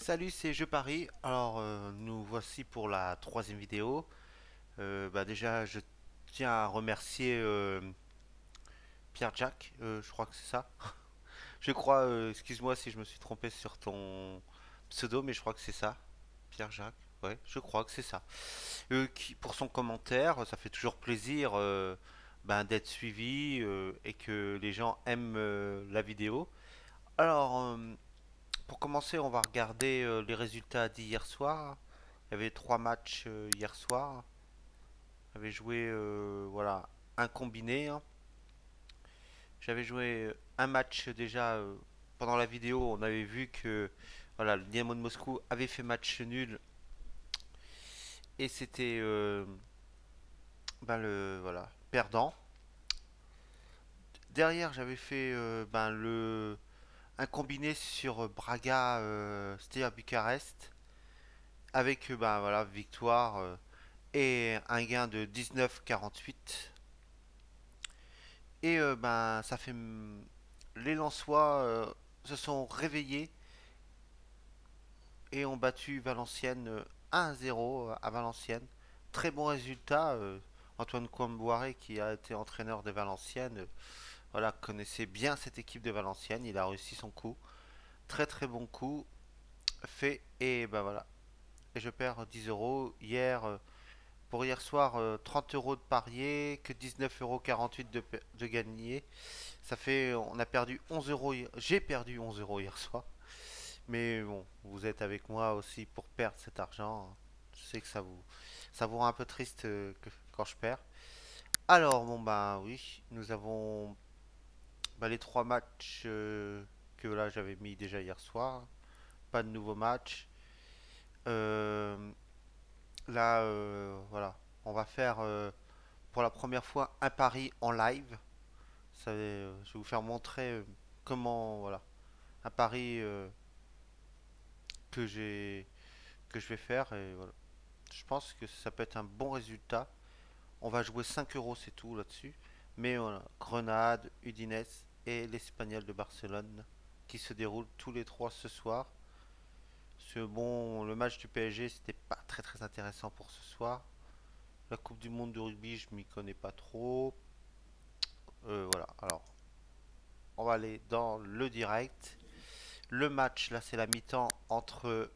Salut, c'est Je Paris. Alors, nous voici pour la troisième vidéo. Déjà, je tiens à remercier Pierre-Jack, je crois que c'est ça. Je crois, excuse-moi si je me suis trompé sur ton pseudo, mais je crois que c'est ça. Pierre-Jacques, ouais, je crois que c'est ça. Pour son commentaire, ça fait toujours plaisir d'être suivi et que les gens aiment la vidéo. Alors, pour commencer, on va regarder les résultats d'hier soir. Il y avait trois matchs hier soir. J'avais joué voilà, un combiné, hein. J'avais joué un match déjà pendant la vidéo. On avait vu que voilà, le Dynamo de Moscou avait fait match nul et c'était le voilà, perdant. Derrière, j'avais fait un combiné sur Braga, c'était à Bucarest, avec voilà, victoire et un gain de 19-48. Et ça fait. Les Lensois se sont réveillés et ont battu Valenciennes 1-0 à Valenciennes. Très bon résultat. Antoine Comboiré, qui a été entraîneur de Valenciennes, voilà, connaissait bien cette équipe de Valenciennes. Il a réussi son coup. Très très bon coup fait. Et ben voilà. Et je perds 10 euros. Pour hier soir, 30 euros de parier, que 19,48 € de gagné. Ça fait, on a perdu 11 euros. J'ai perdu 11 euros hier soir. Mais bon, vous êtes avec moi aussi pour perdre cet argent. Je sais que ça vous rend un peu triste quand je perds. Alors, bon, bah oui, nous avons les trois matchs que là j'avais mis déjà hier soir. Pas de nouveaux matchs. Euh, voilà, on va faire pour la première fois un pari en live. Je vais vous faire montrer comment, voilà, un pari que j'ai que je vais faire et voilà. Je pense que ça peut être un bon résultat. On va jouer 5 euros, c'est tout là-dessus. Mais voilà, Grenade, Udinese et l'Espagnol de Barcelone qui se déroulent tous les trois ce soir. Bon, le match du PSG, c'était pas très très intéressant pour ce soir. La Coupe du Monde de rugby, je m'y connais pas trop. Voilà, alors on va aller dans le direct. Le match, là, c'est la mi-temps entre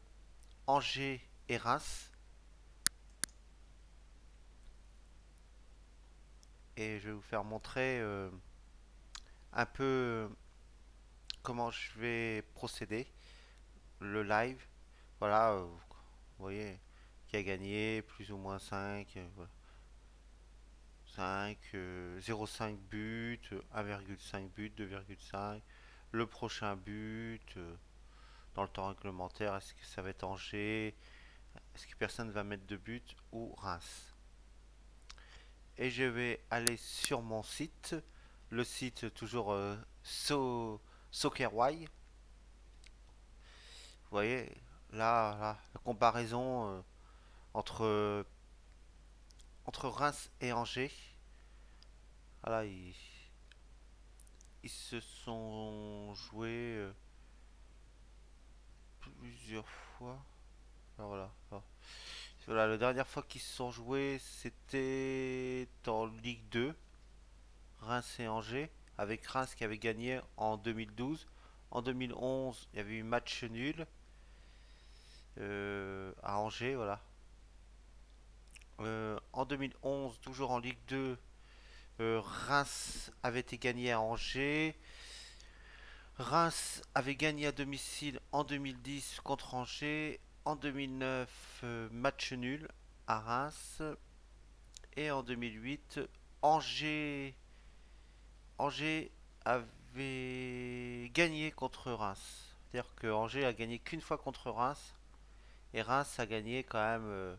Angers et Reims. Et je vais vous faire montrer un peu comment je vais procéder. Le live, voilà, vous voyez, qui a gagné, plus ou moins 5 voilà. 5, 0,5 but, 1,5 but, 2,5. Le prochain but, dans le temps réglementaire, est-ce que ça va être Angers? Est-ce que personne va mettre de but ou Reims? Et je vais aller sur mon site, le site toujours Soccerway. Vous voyez, là, la comparaison entre, entre Reims et Angers. Voilà, ils se sont joués plusieurs fois. Alors voilà. Voilà, la dernière fois qu'ils se sont joués, c'était en Ligue 2, Reims et Angers, avec Reims qui avait gagné en 2012. En 2011, il y avait eu match nul à Angers, voilà. En 2011, toujours en Ligue 2, Reims avait été gagné à Angers. Reims avait gagné à domicile en 2010 contre Angers. En 2009, match nul à Reims. Et en 2008, Angers, Angers avait gagné contre Reims. C'est-à-dire que Angers a gagné qu'une fois contre Reims. Et Reims a gagné quand même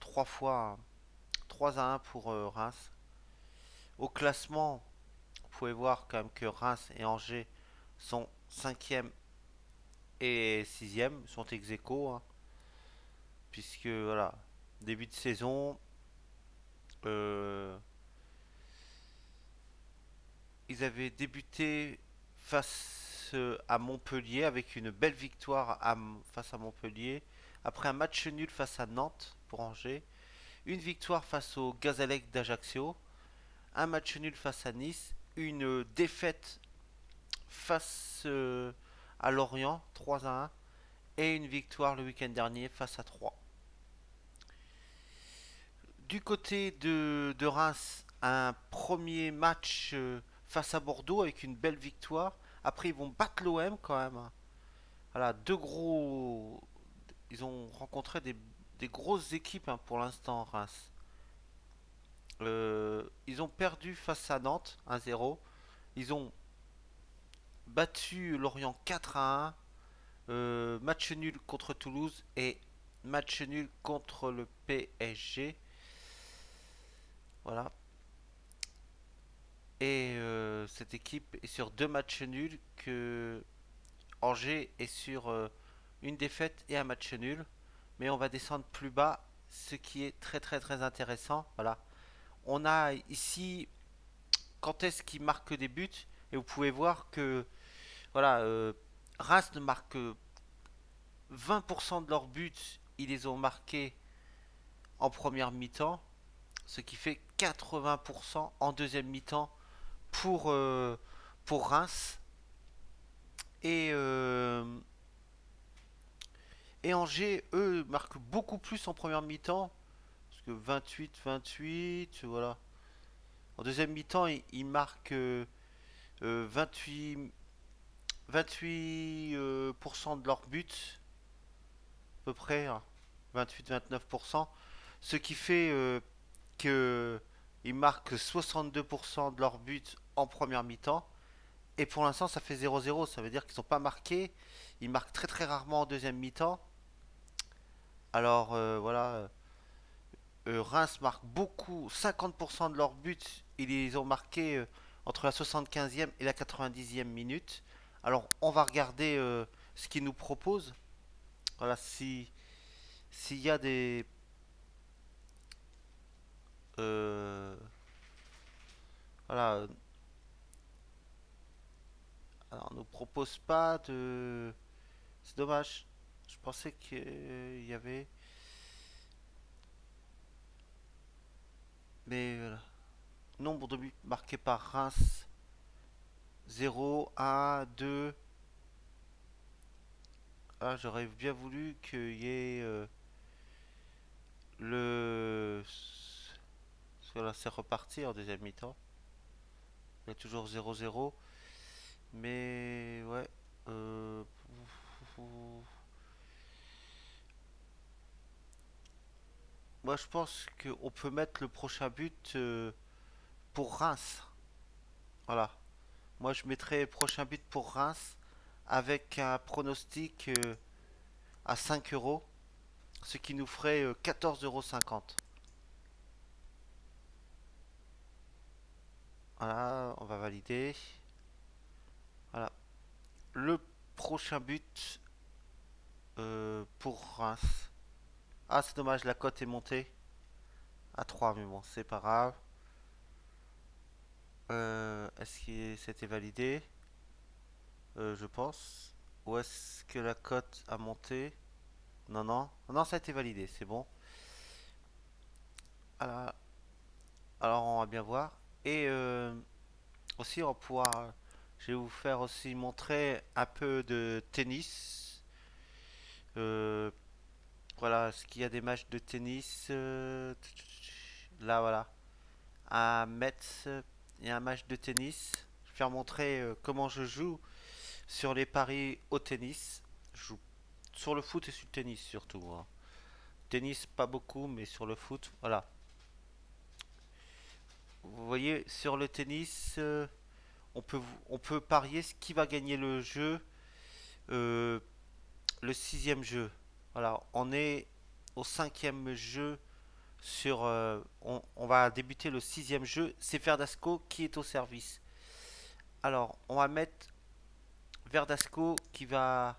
trois fois, 3-1 pour Reims. Au classement, vous pouvez voir quand même que Reims et Angers sont cinquième et sixième, sont ex aequo, hein, puisque voilà, début de saison, euh, ils avaient débuté face à Montpellier avec une belle victoire face à Montpellier. Après un match nul face à Nantes pour Angers. Une victoire face au Gazalec d'Ajaccio. Un match nul face à Nice. Une défaite face à Lorient 3-1. Et une victoire le week-end dernier face à 3. Du côté de Reims, un premier match face à Bordeaux avec une belle victoire. Après, ils vont battre l'OM quand même. Voilà, deux gros. Ils ont rencontré des grosses équipes hein, pour l'instant, Reims. Ils ont perdu face à Nantes 1-0. Ils ont battu Lorient 4-1. Match nul contre Toulouse et match nul contre le PSG. Voilà. Et cette équipe est sur deux matchs nuls que Angers est sur une défaite et un match nul. Mais on va descendre plus bas, ce qui est très très très intéressant. Voilà. On a ici quand est-ce qu'ils marquent des buts et vous pouvez voir que voilà, Reims ne marque 20% de leurs buts, ils les ont marqués en première mi-temps, ce qui fait 80% en deuxième mi-temps pour Reims. Et, euh, et Angers, eux, marquent beaucoup plus en première mi-temps. Parce que 28-28, voilà. En deuxième mi-temps, ils marquent 28, 28% de leurs buts, à peu près, hein, 28-29%. Ce qui fait que ils marquent 62% de leurs buts en première mi-temps. Et pour l'instant, ça fait 0-0. Ça veut dire qu'ils n'ont pas marqué. Ils marquent très très rarement en deuxième mi-temps. Alors voilà, Reims marque beaucoup, 50% de leurs buts, ils les ont marqués entre la 75e et la 90e minute. Alors on va regarder ce qu'ils nous proposent. Voilà, si s'il y a des voilà, alors, on nous propose pas de, c'est dommage. Je pensais qu'il y avait, mais nombre de buts marqués par Reims 0, 1, 2. Ah, j'aurais bien voulu qu'il y ait le. Voilà, c'est reparti en deuxième mi-temps. Il y a toujours 0-0. Mais ouais. euh, Moi, je pense qu'on peut mettre le prochain but pour Reims. Voilà. Moi, je mettrais le prochain but pour Reims avec un pronostic à 5 euros. Ce qui nous ferait 14,50 €. Voilà, on va valider. Voilà. Le prochain but pour Reims. Ah, c'est dommage, la cote est montée à 3, mais bon, c'est pas grave. Est-ce que c'était validé? Je pense. Ou est-ce que la cote a monté? Non, non. Non, ça a été validé, c'est bon. Alors, alors, on va bien voir. Et aussi, on va pouvoir. Je vais vous faire aussi montrer un peu de tennis. Euh, voilà, est-ce qu'il y a des matchs de tennis là, voilà. À Metz, il y a un match de tennis. Je vais faire montrer comment je joue sur les paris au tennis. Je joue sur le foot et sur le tennis surtout, hein. Tennis pas beaucoup, mais sur le foot, voilà. Vous voyez, sur le tennis, on peut parier ce qui va gagner le jeu, euh, le sixième jeu. Voilà, on est au cinquième jeu on va débuter le sixième jeu. C'est Verdasco qui est au service. Alors, on va mettre Verdasco qui va.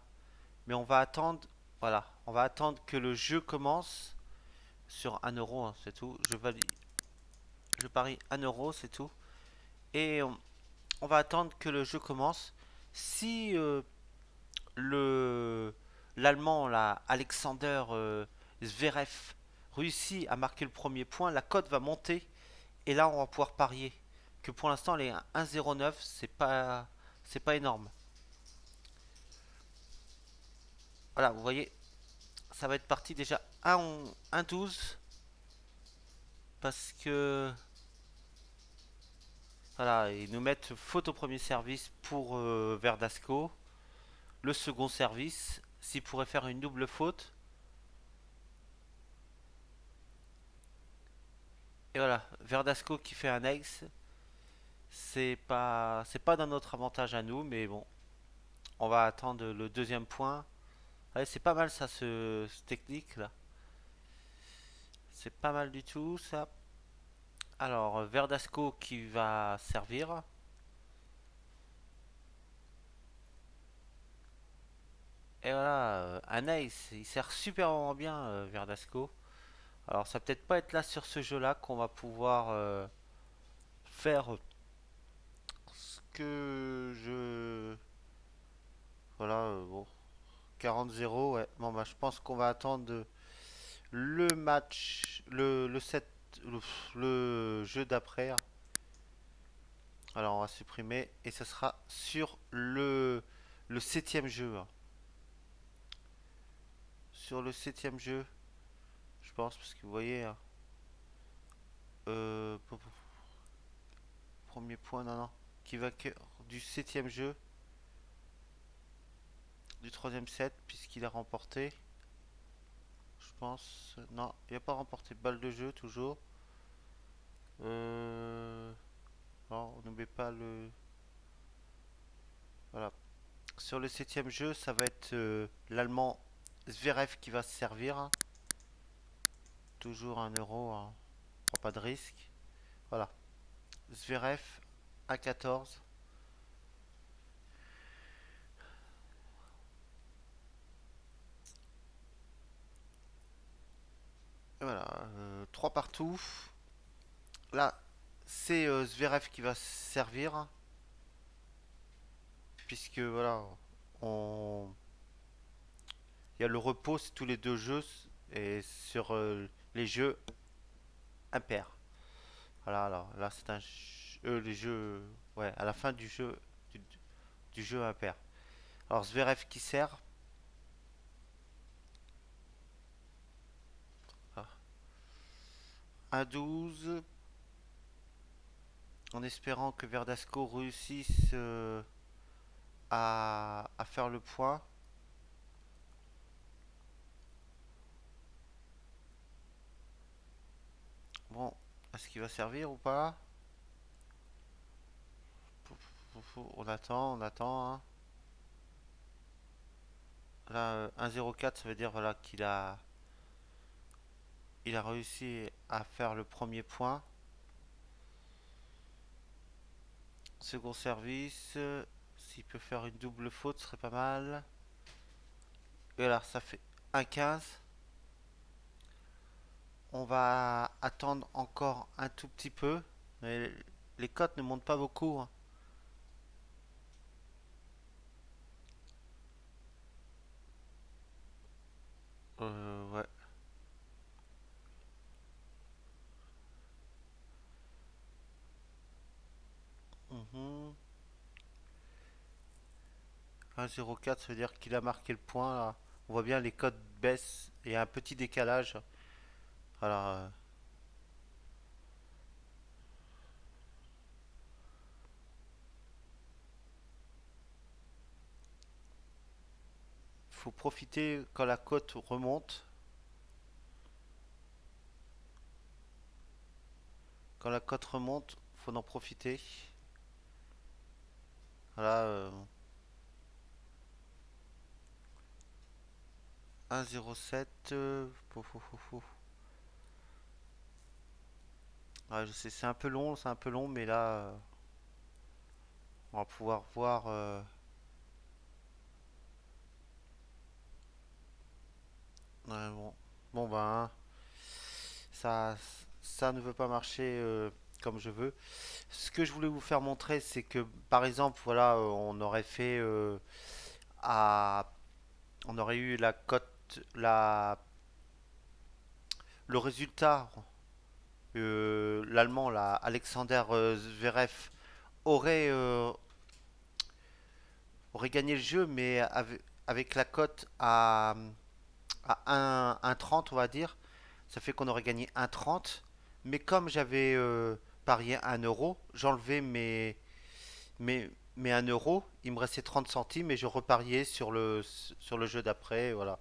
Mais on va attendre. Voilà, on va attendre que le jeu commence sur 1 euro, hein, c'est tout. Je parie 1 euro, c'est tout. Et on va attendre que le jeu commence. Si le l'Allemand, là, Alexander Zverev, réussit à marquer le premier point, la cote va monter et là on va pouvoir parier. Que pour l'instant elle est à 1,09, c'est pas énorme. Voilà, vous voyez, ça va être parti déjà 1,12 parce que voilà, ils nous mettent faute au premier service pour Verdasco. Le second service, s'il pourrait faire une double faute. Et voilà, Verdasco qui fait un ace, c'est pas dans notre avantage à nous, mais bon, on va attendre le deuxième point. Ouais, c'est pas mal ça, ce technique là. C'est pas mal du tout ça. Alors, Verdasco qui va servir. Et voilà, un ace, il sert super bien Verdasco. Alors, ça va peut-être pas être là sur ce jeu-là qu'on va pouvoir faire ce que je. Voilà, bon. 40-0, ouais. Bon, bah, je pense qu'on va attendre le match, le set, le, le jeu d'après. Alors, on va supprimer et ce sera sur le septième jeu, hein. Sur le septième jeu, je pense, parce que vous voyez, hein, premier point, non, non, qui va que du septième jeu, du troisième set, puisqu'il a remporté, je pense. Non, il n'a pas remporté balle de jeu, toujours. Euh, non, on ne met pas le. Voilà. Sur le septième jeu, ça va être l'Allemand Zverev qui va se servir, hein. Toujours un euro, hein. On prend pas de risque. Voilà. Zverev à 14. Et voilà. 3 partout. Là, c'est Zverev qui va se servir. Puisque voilà, on... il y a le repos, c'est tous les deux jeux. Et sur les jeux impairs. Voilà, alors là, c'est un. Les jeux. Ouais, à la fin du, du jeu impair. Alors Zverev qui sert. Ah, 1-12. En espérant que Verdasco réussisse à faire le point. Bon, est-ce qu'il va servir ou pas? On attend, on attend, hein. Là, 1-0-4, ça veut dire voilà, il a réussi à faire le premier point. Second service, s'il peut faire une double faute, ce serait pas mal. Et alors, ça fait 1-15. On va attendre encore un tout petit peu. Mais les cotes ne montent pas beaucoup, hein. Ouais. Mhm. 1-0-4, ça veut dire qu'il a marqué le point là. On voit bien les cotes baissent et un petit décalage. Alors, faut profiter quand la cote remonte. Quand la cote remonte, faut en profiter. Voilà, 1,07. Ouais, je sais, c'est un peu long, mais là, on va pouvoir voir. Ouais, bon, bon ben, ça, ça ne veut pas marcher comme je veux. Ce que je voulais vous faire montrer, c'est que par exemple, voilà, on aurait fait à, on aurait eu la cote, le résultat, l'allemand, là, Alexander Zverev aurait aurait gagné le jeu, mais avec la cote à 1,30 on va dire, ça fait qu'on aurait gagné 1,30. Mais comme j'avais parié 1 euro, j'enlevais mes 1 euro, il me restait 30 centimes et je repariais sur le jeu d'après. Voilà.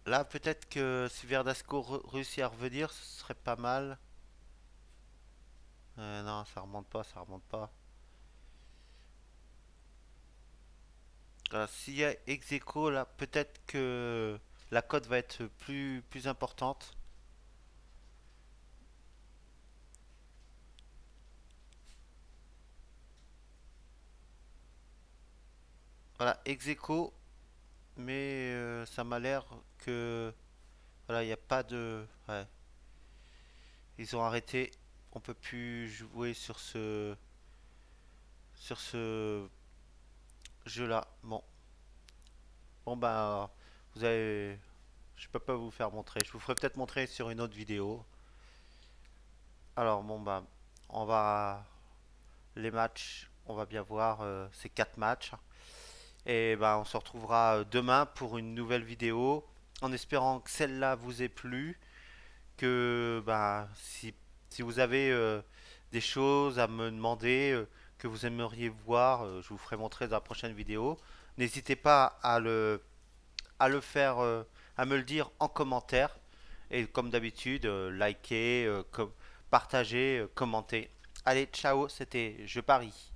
Là, peut-être que si Verdasco réussit à revenir, ce serait pas mal. Non, ça remonte pas, ça remonte pas. Voilà, s'il y a ex aequo, là, peut-être que la cote va être plus importante. Voilà, ex aequo, mais ça m'a l'air que voilà, il n'y a pas de. Ouais, ils ont arrêté. On peut plus jouer sur ce jeu-là. Bon, bon bah, vous avez. Je peux pas vous faire montrer. Je vous ferai peut-être montrer sur une autre vidéo. Alors bon bah, on va les matchs. On va bien voir ces quatre matchs. Et ben, on se retrouvera demain pour une nouvelle vidéo, en espérant que celle-là vous ait plu, que ben, si vous avez des choses à me demander, que vous aimeriez voir, je vous ferai montrer dans la prochaine vidéo. N'hésitez pas à le faire, à me le dire en commentaire. Et comme d'habitude, likez, partagez, commentez. Allez, ciao, c'était Je Parie.